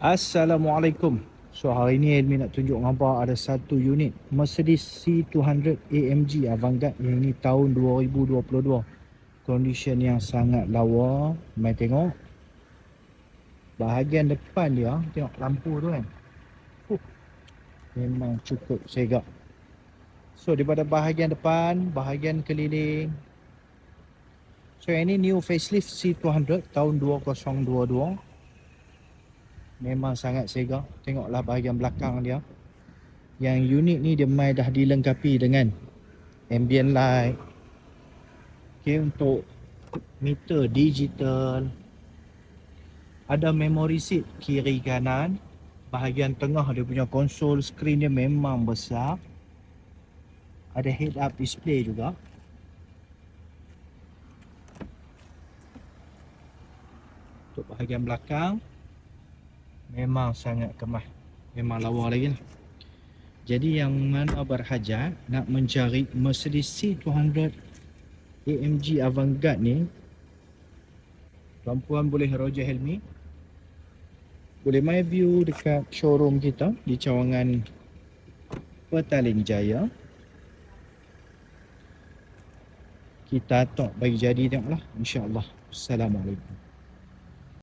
Assalamualaikum. So hari ni admin nak tunjuk gambar ada satu unit Mercedes C200 AMG Avantgarde yang ini tahun 2022. Condition yang sangat lawa. Mai tengok bahagian depan dia, tengok lampu tu kan. Memang cukup segak. So daripada bahagian depan, bahagian keliling. So ini new facelift C200 tahun 2022. Memang sangat segak. Tengoklah bahagian belakang dia. Yang unit ni dia mai dah dilengkapi dengan ambient light. Okay, untuk meter digital. Ada memory seat kiri kanan. Bahagian tengah dia punya konsol screen dia memang besar. Ada head up display juga. Untuk bahagian belakang memang sangat kemas. Memang lawa lagi lah. Jadi yang mana berhajat nak mencari Mercedes C200 AMG Avantgarde ni, tuan-puan boleh Roger Helmi. Boleh my view dekat showroom kita di Cawangan Petaling Jaya. Kita tok bagi jadi tengoklah, insya-Allah. Assalamualaikum.